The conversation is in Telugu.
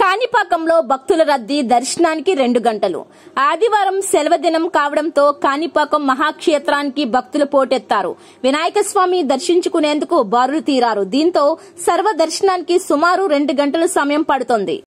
కాణిపాకంలో భక్తుల రద్దీ దర్శనానికి 2 గంటలు. ఆదివారం సెలవు దినం కావడంతో కాణిపాకం మహాక్షేత్రానికి భక్తులు పోటెత్తారు. వినాయక స్వామి దర్శించుకునేందుకు బారులు తీరారు. దీంతో సర్వ దర్శనానికి సుమారు 2 గంటల సమయం పడుతోంది.